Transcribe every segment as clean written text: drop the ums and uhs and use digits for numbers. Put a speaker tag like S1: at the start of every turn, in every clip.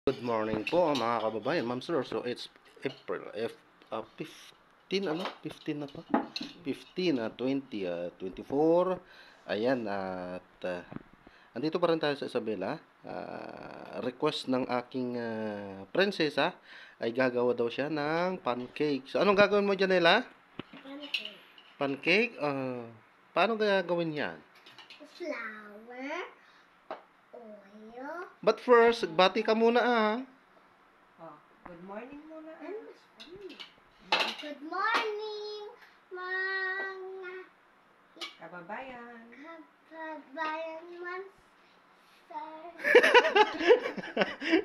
S1: Good morning po mga kababayan, ma'am sir. So it's April 15 15 na pa. 15 20 24. Ayan at andito pa rin tayo sa Isabela. Request ng aking prinsesa ay gagawa daw siya ng pancake. So anong gagawin mo, Janela?
S2: Pancake.
S1: Pancake? Paano gagawin yan?
S2: Flour, oil,
S1: But first, bati ka muna
S3: Good morning muna.
S2: and good morning, mga
S3: Kababayan.
S2: kababayan sir.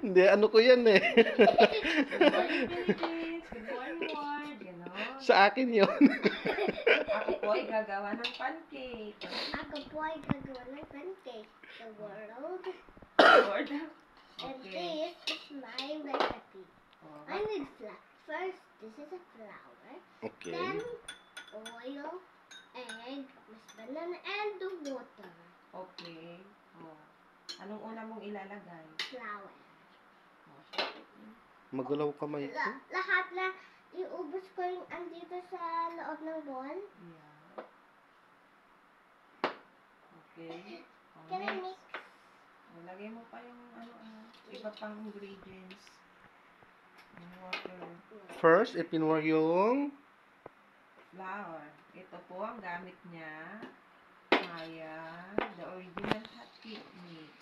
S1: Hindi, ano ko yan eh.
S3: Good morning, Philippines. Good morning, world. Ganon.
S1: Sa akin yun.
S3: Ako po ay gagawa ng pancake.
S2: Ako po ay gagawa ng pancake. The world.
S3: Lord.
S2: And
S3: Okay.
S2: this is my recipe.
S3: Oh,
S2: I need flour. First, this is a flour.
S1: Okay.
S2: Then, oil, egg, mas banana, and the water.
S3: Okay. Anong una mong ilalagay?
S2: Flour.
S1: Magalaw kamay ko.
S2: Lahat na iubos ko yung andito sa loob ng bowl.
S3: Yeah. Okay.
S2: Can I mix?
S3: Lagay mo pa yung iba pang ingredients. Yung water.
S1: First, ipinwar yung
S3: Flour. Ito po ang gamit niya. Ayan. The original hot cake mix.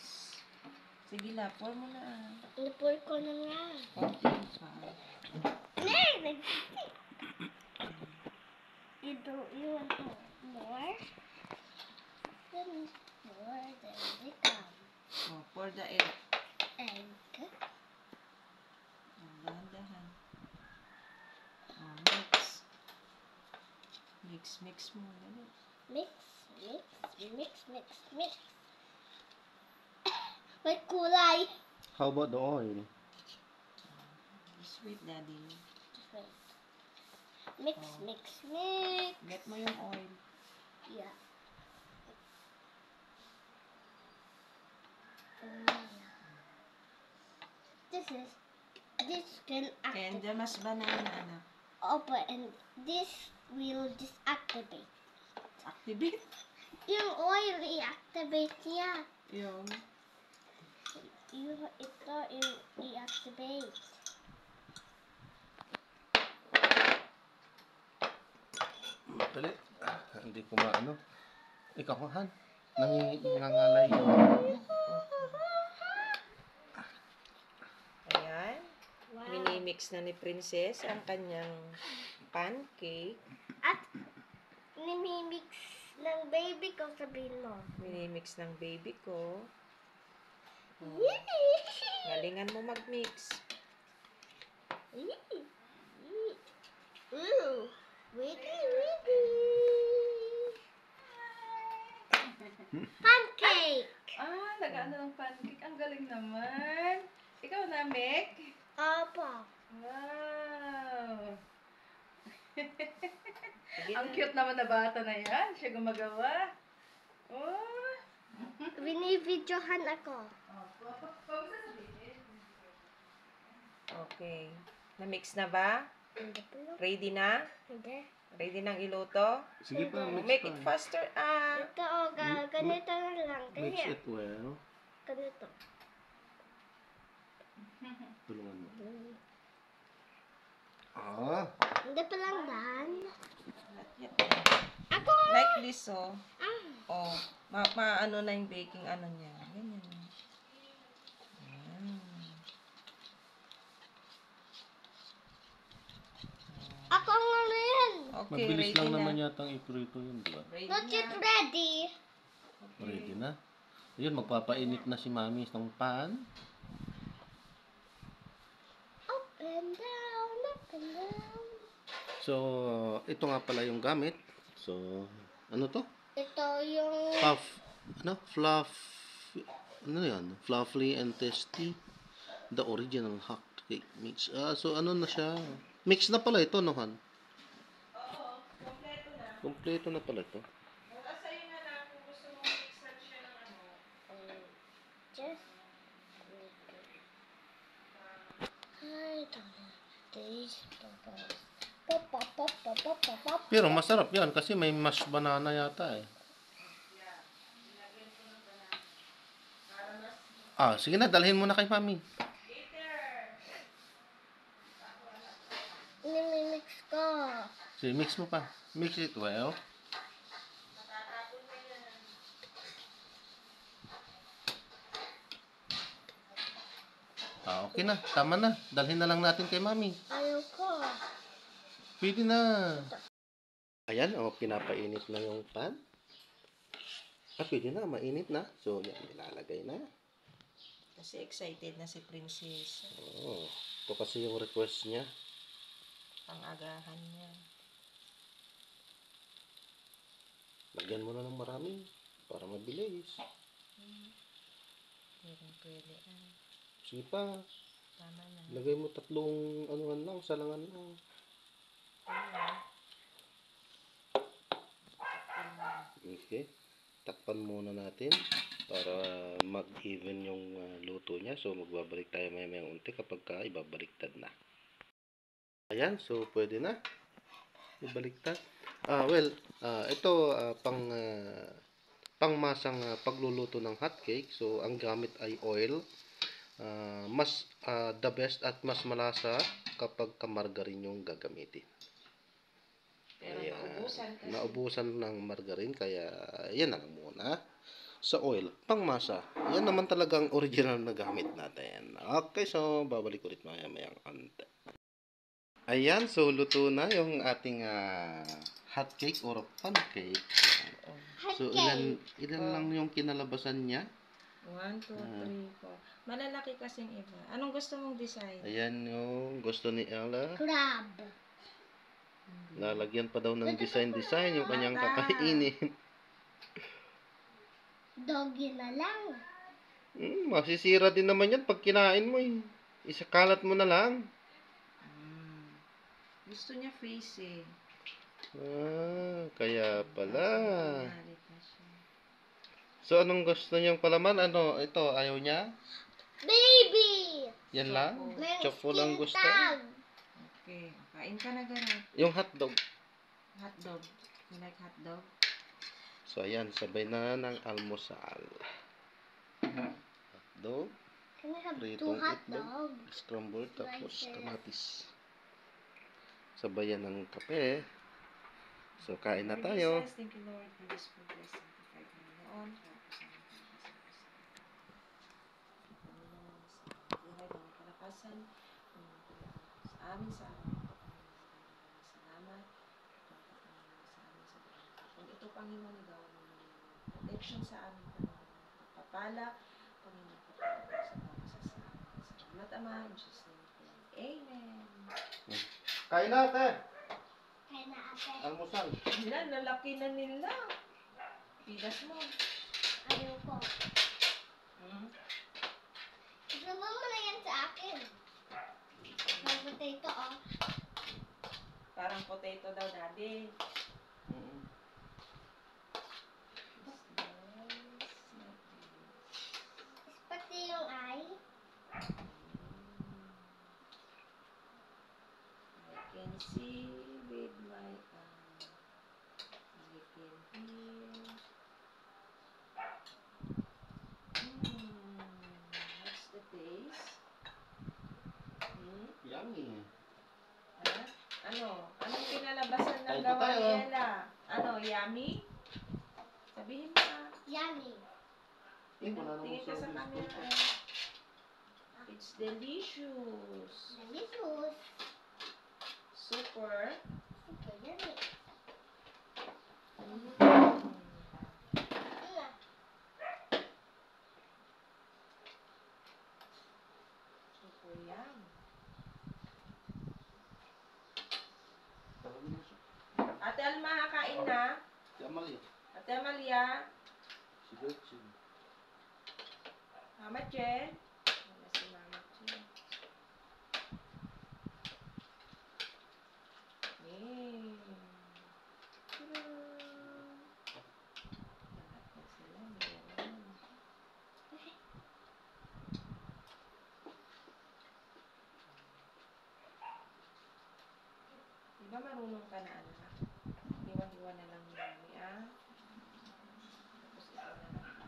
S3: Sige na, pour mo na.
S2: Napul ko na nga.
S3: Okay pa.
S2: You want more? Then more, then we come.
S3: Pour the egg.
S2: Egg.
S3: Dahan-dahan. Mix. Mix mo. Dali.
S2: Mix, mix. May kulay.
S1: how about the oil?
S3: Sweet, daddy.
S2: Mix.
S3: Get mo yung oil.
S2: Yeah. This can
S3: And
S2: activate.
S3: mas banana, anak.
S2: Open and this will disactivate.
S3: Activate.
S2: Yung oil i-activate niya.
S3: Yung.
S2: Ito i-activate.
S1: Dali. Hindi ko maano. Ikaw Han. Nangangalay yung
S3: Ayan.
S2: Wow.
S3: Minimix na ni Princess ang kanyang pancake.
S2: At nimimix ng baby ko, sabihin mo.
S3: Minimix ng baby ko.
S2: Yee!
S3: Galingan mo mag-mix.
S2: Yee! Ooh! Wiggy! Pancake!
S3: Nag-ano ng pancake. Ang galing naman. Ikaw na, Meg?
S2: Opo.
S3: Wow!
S4: Ang cute naman na bata na yan. Siya gumagawa. Oh!
S2: Binibidyohan ako.
S3: Okay. Na-mix na ba?
S2: Hindi pa lang.
S3: Ready na?
S2: Hindi.
S3: Ready nang iluto?
S1: sige pa, mix
S3: Make
S1: pa.
S3: it faster.
S2: Ito o, ganito na lang.
S1: Mix
S2: Kaya,
S1: it well.
S2: ganito.
S1: Tulungan mo.
S2: Hindi pa lang dan.
S3: Not yet.
S2: Ako!
S3: Like this, oh.
S2: Ah!
S3: Oh. Ano na yung baking ano niya. Ganyan. Ayan.
S2: Ako nga rin!
S3: Okay,
S1: Mabilis
S3: ready
S1: lang
S3: na.
S1: naman yata ang iprito yun, di ba?
S3: Ready
S2: Not yet
S3: na.
S2: ready.
S1: Ready na. Ayun, magpapainit na si Mami ng pan.
S2: Up and down, up and down.
S1: So, ito nga pala yung gamit. So, ano to?
S2: Ito yung...
S1: Ano yan? Fluffy and tasty. The original hot cake mix. So, ano na siya? Mix na pala ito, no, Han?
S3: Oo, kompleto na.
S1: Kompleto na pala ito.
S3: Bukas sa'yo na lang kung gusto mo mixan siya ng ano.
S2: Just...
S1: Pero masarap yan kasi may mashed banana yata eh. Ah, sige na, dalhin mo na kay mami.
S2: Nimimix ko.
S1: Sige, mix mo pa. Mix it well. Ah, okay na. Tama na. Dalhin na lang natin kay mami.
S2: Ayoko.
S1: Pwede na. Ayan, oh, pinapainit na yung pan. Ah, pwede na. Mainit na. So, yan, nilalagay na.
S3: Kasi excited na si Princess.
S1: Oh, ito kasi yung request niya.
S3: Pang-agahan niya.
S1: Lagyan mo na ng marami para mabilis.
S3: Pwede.
S1: Sige pa.
S3: Tama na.
S1: Lagay mo tatlong anuhan lang, salangan lang. Okay. Takpan muna natin para mag-even yung luto niya. So, magbabalik tayo maya-maya unti kapag ibabaliktad na. Ayan, so pwede na. Ibaliktad. Ito pangmasang pagluluto ng hotcake. So, ang gamit ay oil. The best at mas malasa kapag margarine yung gagamitin.
S3: Pero
S1: Ayan.
S3: naubusan kasi.
S1: Naubusan ng margarine, kaya yan na lang muna. Sa oil, pangmasa. Yan naman talagang original na gamit natin. Okay, so babalik ulit maya-maya ang ante. Ayan, so luto na yung ating hotcake or pancake. So ilan lang yung kinalabasan niya?
S3: 1, 2, 3, 4. Malalaki kasing iba. Anong gusto mong design?
S1: Ayan yung gusto ni Ella.
S2: Crab.
S1: Lalagyan pa daw ng design yung kanyang kakainin.
S2: Doggy na lang.
S1: Masisira din naman yan pag kinain mo eh. Isakalat mo na lang.
S3: Gusto niya face eh.
S1: Kaya pala.
S3: Nalit na siya.
S1: So, anong gusto niyang palaman? Ano, ito, ayaw niya?
S2: Baby!
S1: Yan lang?
S2: May
S1: Choco lang
S2: skin
S1: gusto?
S2: tag.
S3: Okay. Kain ka na ganun.
S1: Yung hotdog.
S3: Hotdog. You like hotdog?
S1: So, ayan, sabay na ng almusal. Hotdog,
S2: Can I have 2
S1: pritong
S2: hot
S1: itlog,
S2: dogs?
S1: scrambled, tapos
S2: Slices.
S1: kamatis. Sabayan ng kape. So, kain na tayo.
S3: Thank you, Lord, for this progress. Sanctified na noon. Buhay ng kalakasan. Sa amin, sa amin. Salamat. Sa amin, sa kung ito, Panginoon, gawa mo ng protection sa amin, Panginoon. Pagpapala, Panginoon, pagpapala sa bawat sa amin. Salamat, Ama. In Jesus' name. Amen.
S1: Kain na, ate.
S2: Kaya na ate.
S1: Almusal.
S3: Nila, lalaki na nila. Pidas mo.
S2: Ayoko. Isama mo na yan sa akin. May potato oh.
S3: Parang potato daw, Daddy.
S2: Pati yung eye.
S3: I can see with my eye. I can hear. What's the taste?
S1: Yummy.
S3: Ha? Ano? Anong pinalabasan ng
S1: Kain pa
S3: gawa
S1: tayo.
S3: ni Ella? Ano? Yummy? Sabihin mo na.
S2: Yummy.
S3: Tingin ka sa camera. It's delicious.
S2: Delicious.
S3: Super.
S2: Super yummy.
S3: Super yum. Ate Alma, kain na. Ate Amalia. Mama Chen. Wala si Mama Chen. Lahat na sila meron. Baka marunong ka na anak. Hiwa-hiwa na lang ni Mami, ah. Tapos ito na lang.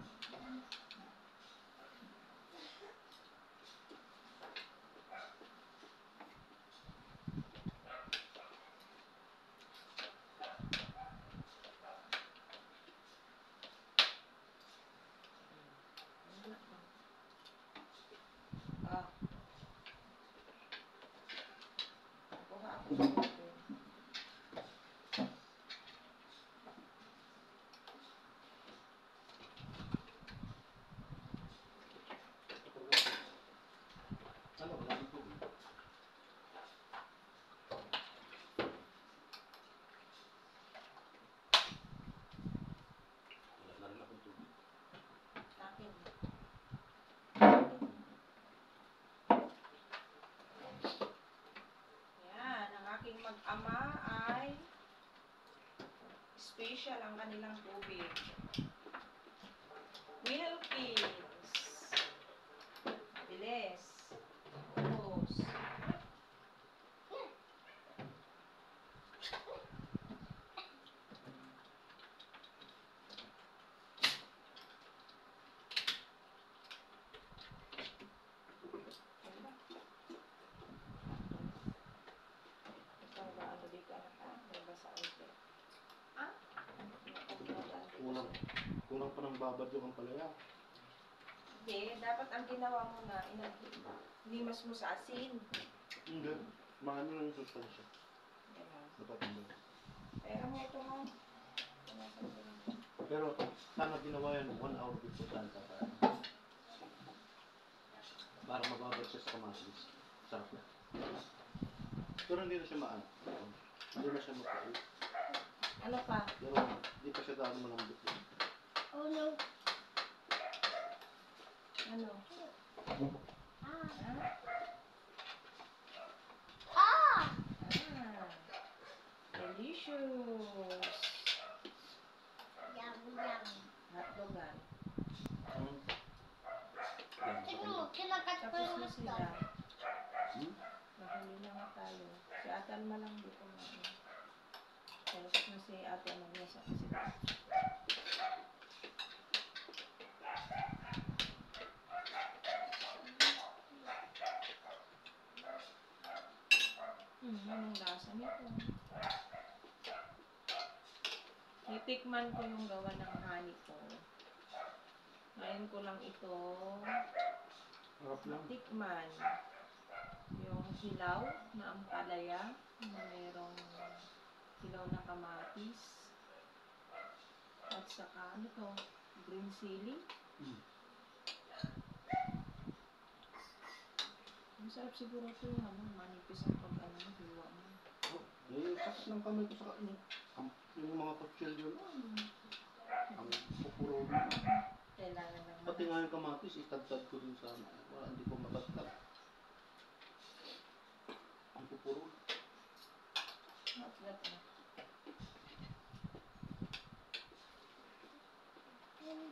S3: Ah. Kuha ako ng water.
S1: Ano, wala nang tubig. Wala na rin akong tubig.
S3: Akin. Yan, ang aking mag-ama ay special ang kanilang tubig. Wilkins. Bilis. Ubos. Ikaw ba ano di ka na ka? May basa ulit. Ah?
S1: Kulang pa ng babad yung palaya.
S3: Hindi, dapat ang ginawa mo na inimas mo sa asin.
S1: Hindi. Maano lang yung sustansya.
S3: Ganun.
S1: Dapat hindi.
S3: Pero mo ito mo. Punasan ko lang.
S1: Pero sana ginawa yan 1 hour before saan ka para mababad siya sa kamatis. Sarap na. Pero hindi na siya maano. Hindi na siya makain.
S3: Ano pa?
S1: Pero hindi pa siya gano'ng malambot.
S2: Oh no.
S3: Ano?
S2: Ah.
S3: Ha?
S2: Ah!
S3: Ah. Delicious.
S2: Yum, yum.
S3: Hotdogan.
S1: Yan, sa
S2: Tignan
S1: kanya.
S2: mo, kinakat ko
S3: Tapos
S2: yung
S3: na sila.
S2: hotdog.
S3: Nahuli na nga tayo. Si Ate Alma lang di kumain. Tapos na si Ate Alma sa sila. Anong lasa nito? Itikman ko yung gawa ng honey ko. Ngayon ko lang ito
S1: Harap lang.
S3: tikman. Yung hilaw na ampalaya na merong hilaw na kamatis. At saka ano to? Green chili. Masarap siguro ito yung manipis ang pag-ano mo, hiwa mo.
S1: Eh, sakit ng kamay ko sa kanya. Yung mga kutsilyo na. Ang pupuro.
S3: Kailangan lang
S1: Pati nga yung kamatis, itagtag ko din sa wala, hindi ko matagtag. Ang pupuro.
S3: Masarap na. Hmm?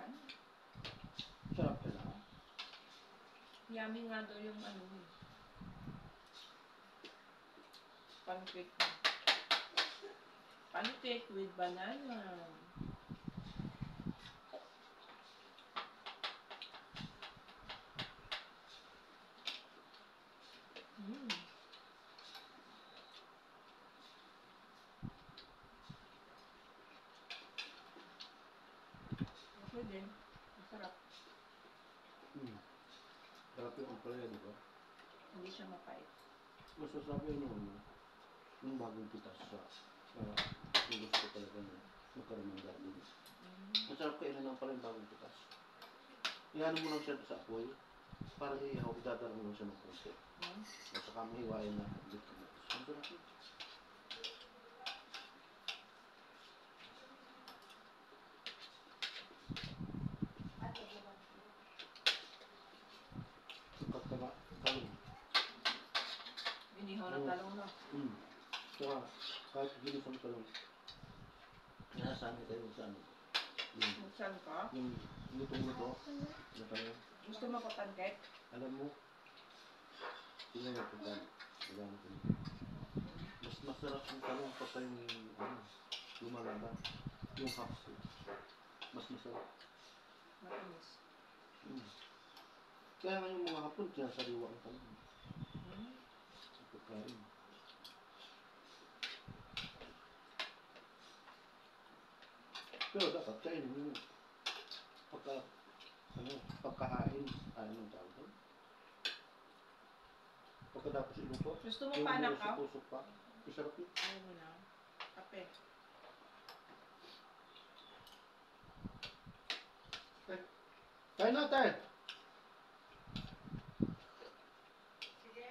S3: Ano?
S1: Sarap ka na.
S3: Yummy nga daw yung ano eh. Pancake. Pancake with banana. Mm. Okay din. Masarap.
S1: Sarap yung palaya, di ba?
S3: Hindi siya mapait.
S1: Mas masabi yung bagong pitas sa yung gusto ko talaga na magkaroon ng dati. Masarap kainin lang pala yung bagong pitas. Iyan mo lang siya sa apoy para ihaw, idadarang mo lang siya ng konti. At saka mahiwain na ulit ka. Masarap yun. Sukat ka ba? Talong.
S3: Inihaw ng talong na.
S1: Saka kahit ginisang talong. Nasasanay tayo sa ano.
S3: Buksan ka?
S1: Yung lutong-luto. Ano pa yun?
S3: Gusto mo ko pancake?
S1: Alam mo, tingnan mo pagka nagamit mo. Mas masarap yung talong pagka yung lumalaban. Yung half mas masarap.
S3: Matamis.
S1: Kaya nga yung mga hapon, sinasariwa ang talong.
S3: Hmm.
S1: Sa pagkain. Pero dapat kainin mo pagkahain, anong tawag doon? Pagkatapos iluto,
S3: Gusto mo
S1: yung
S3: pa anak
S1: may
S3: ka?
S1: usok-usok pa. Isarap yun.
S3: Ayaw mo na. Kape.
S1: Kain natin!
S3: Sige.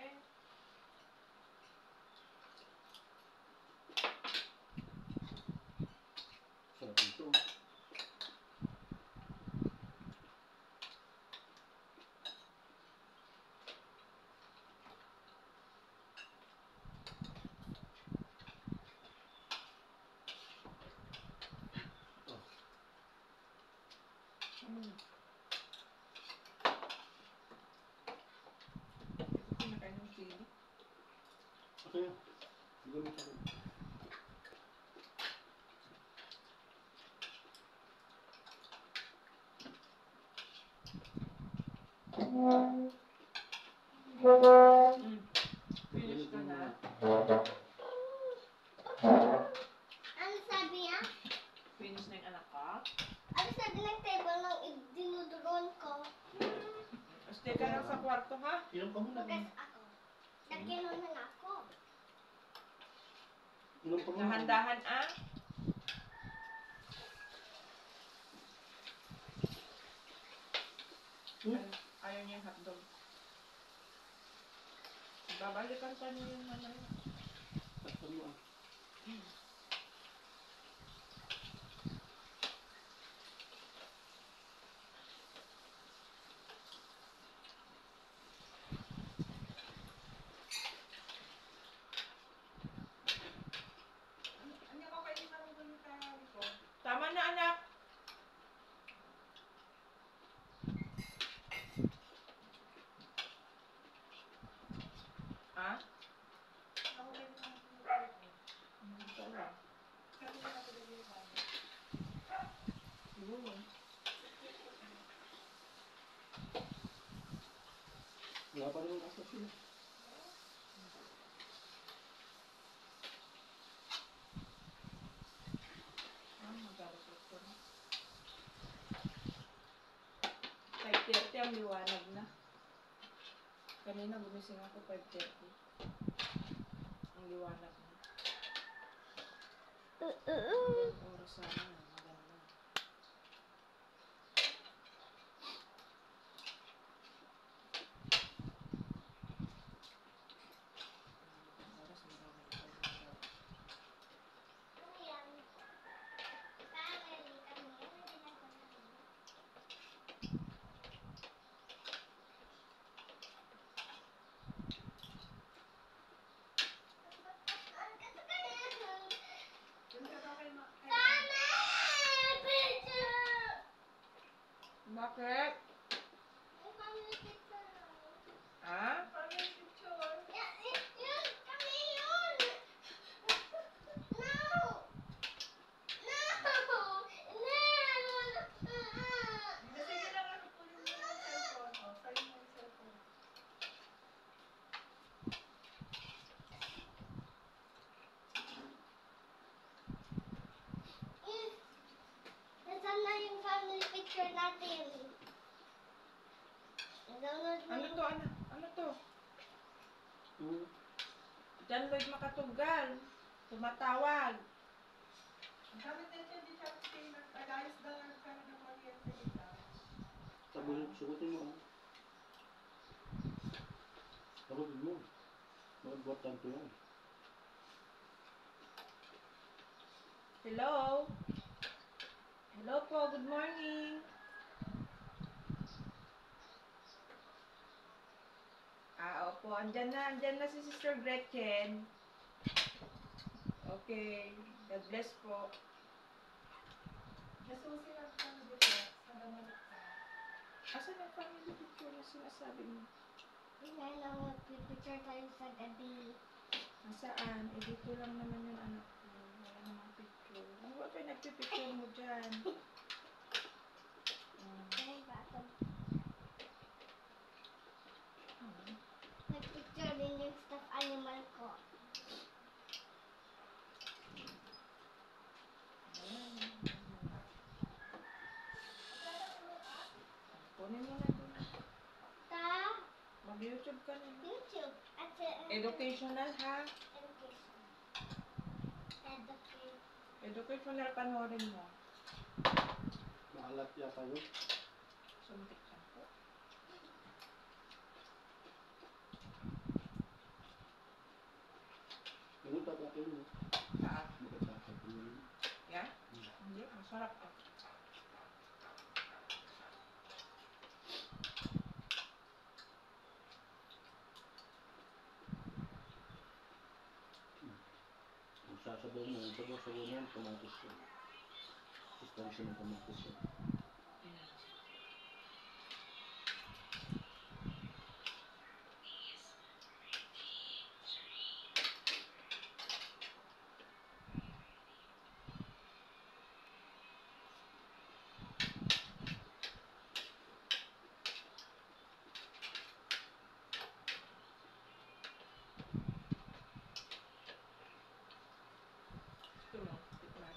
S1: Sarap ito.
S3: Hmm. Ito pinakain ng chili.
S1: Okay. Gamit ako.
S3: Hmm. Finish ka na.
S2: Ano sabi niya?
S3: Finish na yung anak ka.
S2: Ano sabi ng table nang dinuduron ko?
S3: Stay ka lang sa kwarto ha.
S1: Inom ka muna.
S2: Bukas ako. Nagkinom na ako.
S1: Inom ka muna.
S3: Dahan-dahan ah. Ayaw niya yung hotdog. Babalikan pa niya yung ano.
S1: Takpan mo ah.
S3: Tama na anak. Ha? Ito lang. Siguro.
S1: Wala pa naman asap sila.
S3: Magkaroon ko na. 5:30 ang liwanag na. Kanina gumising ako 5:30. Ang liwanag na. Ang oras sana na maganda. Ang oras maganda.
S2: Ano yan? Family kami. Ano ginagawa namin?
S3: Bakit? Ha?
S2: Nasaan na yung family picture natin? Download mo
S3: Ano
S2: yung...
S3: to anak? Ano to?
S1: Hmm.
S3: John Lloyd Makatugal. Tumatawag.
S1: Sagutin mo ah. Sagutin mo. Importante yan.
S3: Hello? Hello po, good morning. Opo, andyan na si Sister Gretchen. Okay, God bless po. Asan ang family picture na sinasabi mo?
S2: Kaya lang magpipicture tayo sa gabi.
S3: Nasaan? Eh, dito lang naman yung anak ko. Wala namang picture. Ano ba kayo nagpipicture mo dyan?
S2: Kaya ba ito?
S3: Hmm.
S2: Nagpicture din yung stuffed animal ko.
S3: Ayan. Kunin mo na doon.
S2: Ta,
S3: Mag-YouTube ka na.
S2: YouTube. At
S3: Educational ha?
S2: education. Education.
S3: Educational panoorin mo.
S1: Maalat yata yun.
S3: Sumtik lang po.
S1: Ganun tapatin mo.
S3: Saan?
S1: Magkatapatin mo.
S3: Yan? Hindi, masarap to.
S1: Kung sasabaw mo, sabaw-sabaw mo yung kamatis ko. Sustansya ng kamatis ko.
S3: Ito lang. Tikman.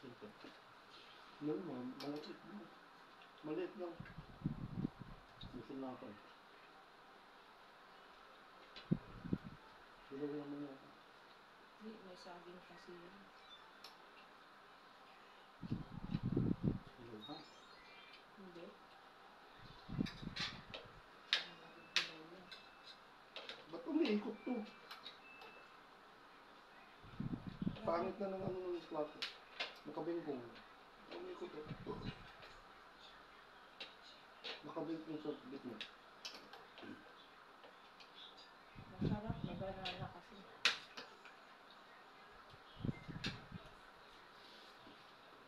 S1: Ito. Yun, maliit lang. Maliit lang. Gusto na ako. Sila naman yan.
S3: Hindi, may saging kasi yan.
S1: Sila ha?
S3: Hindi. Ang nagagalaw yan.
S1: Ba't umiikot to? Pangit na ng ano ng plato. Nakabingkong. Umiikot to. Nakabingkong sa gitna.
S3: Masarap, may banana kasi.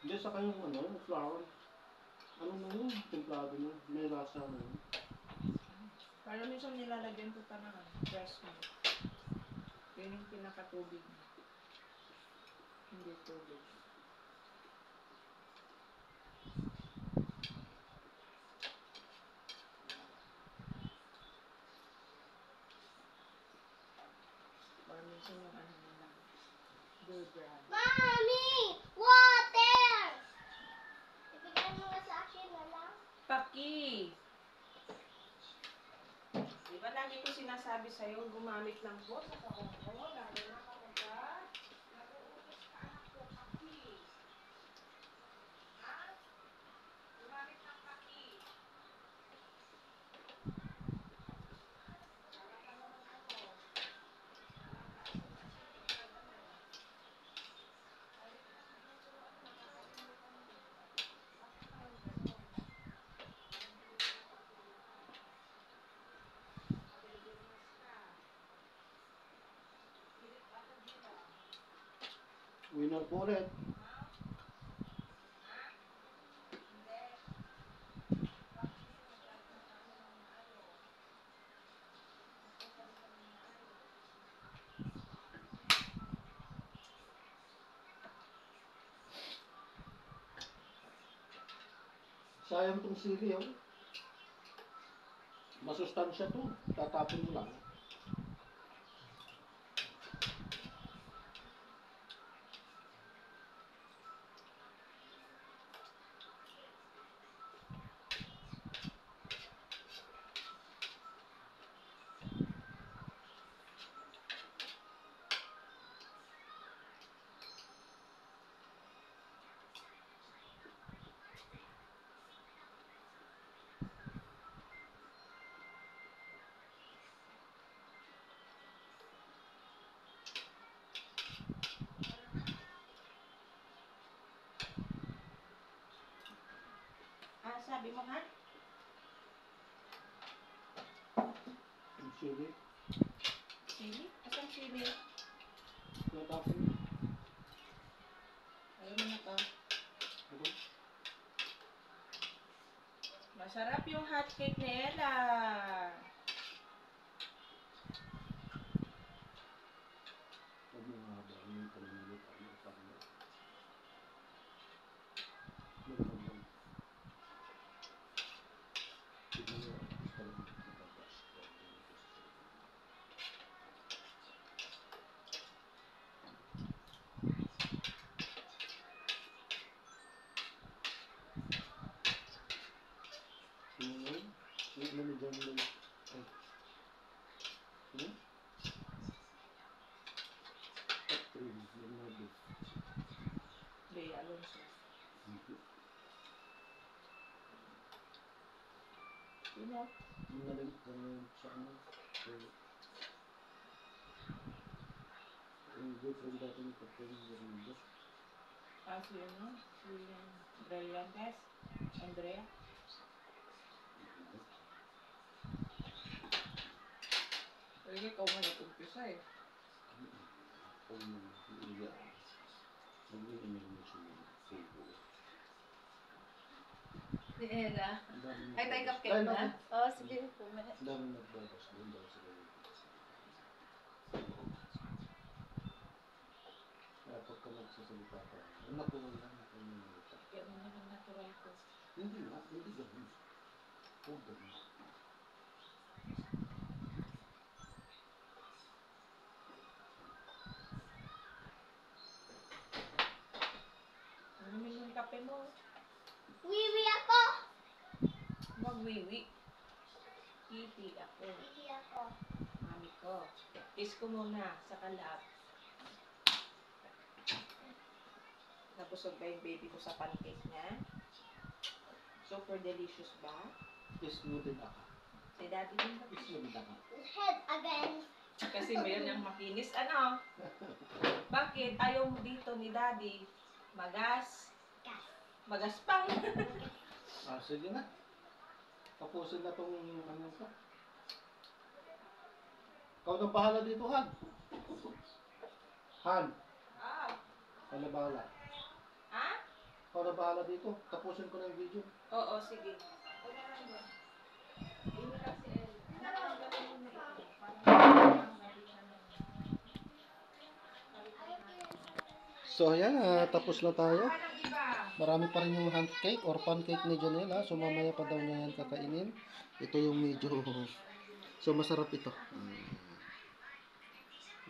S1: Hindi, saka yung ano, yung flour. Ano na yun? Templado na. May lasa na yun.
S3: Parang minsan nilalagyan ko pa ng fresh milk. Yun yung pinakatubig. Hindi tubig. Parang minsan yung ano nila. Good brand.
S2: Mommy! Water! Ibigay mo nga sa akin na lang.
S3: Paki! Di ba lagi ko sinasabi sa'yo, gumamit ng po sa kaongo, lalo na kapag nag-uutos ka anak ko, paki. Ha? Gumamit ng paki. Para ka naman ano,
S1: Winner po ulit. Sayang tong sili, oh. Masustansya to. Tatapon mo lang.
S3: ah, sabi mo ha?
S1: Yung sili.
S3: Sili? Asang sili?
S1: Tatapon mo.
S3: Ayaw mo na ka.
S1: Ako.
S3: Masarap yung hot cake ni Ella. Bea Alonso. You know? Si ano? Si Brillantes? Andrea? Talaga ikaw nga nag-umpisa eh.
S4: Si Ella. Ay, may cupcake na? Oo, sige. Pumunit.
S1: Pagka nagsasalita ka, anak ko lang
S3: Kaya mo naman natural ko.
S1: hindi ganun. Huwag ganun.
S3: Ano naman yung kape mo?
S2: Wiwi ako.
S3: Magwiwi. Titi ako.
S2: Wiwi ako.
S3: Mami ko. Kiss ko muna sa kalab. Nabusog ba yung baby ko sa pancake niya? Super delicious ba?
S1: Kiss mo din ako.
S3: Si daddy din ba?
S1: Kiss mo din ako.
S2: Head again.
S3: Kasi mayroon yung makinis. Ano? Bakit? Ayaw mo dito ni daddy. Magas.
S2: Gas.
S3: Magaspang.
S1: Sige na. Tapusin na tong ano ko. Ikaw na bahala dito, Han. Han,
S3: Ah.
S1: ikaw na bahala.
S3: Ha?
S1: Ikaw na bahala dito. Tapusin ko na yung video.
S3: Oo, sige. Ini kasi
S1: So, ayan. Tapos na tayo. Marami pa rin yung hand cake or pancake ni Janela. So, mamaya pa daw niya yan kakainin. Ito yung medyo... So, masarap ito.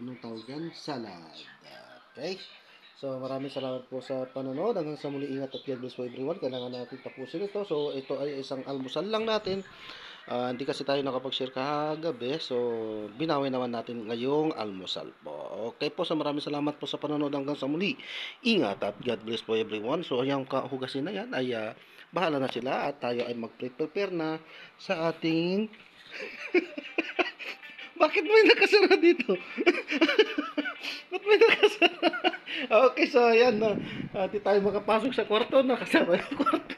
S1: Anong tawag yan? Salad. Okay. So, maraming salamat po sa panonood. Hanggang sa muli, ingat at God bless po everyone. Kailangan natin tapusin ito. So, ito ay isang almusal lang natin. Hindi kasi tayo nakapag-share kagabi. So, binawi naman natin ngayong almusal po. Okay po. So, maraming salamat po sa panonood. Hanggang sa muli, ingat at God bless po everyone. So, yung kahugasin na yan ay bahala na sila. At tayo ay mag-prepare na sa ating... Bakit may nakasara dito? Ba't may nakasara? Okay, so ayan na. Di tayo makapasok sa kwarto. Nakasara yung kwarto.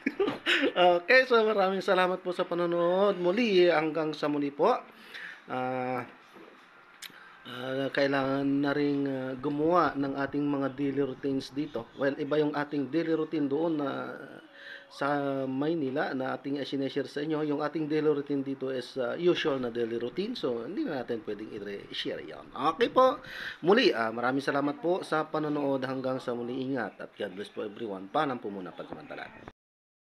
S1: Okay, so maraming salamat po sa panonood. Muli, hanggang sa muli po. Kailangan na rin gumawa ng ating mga daily routines dito. Well, iba yung ating daily routine doon na sa Maynila na ating sineshare sa inyo. Yung ating daily routine dito is usual na daily routine. So, hindi na natin pwedeng i-share yan. Okay po. Muli, maraming salamat po sa panonood. Hanggang sa muli, ingat. At God bless po everyone. Paalam po muna pagsamantala.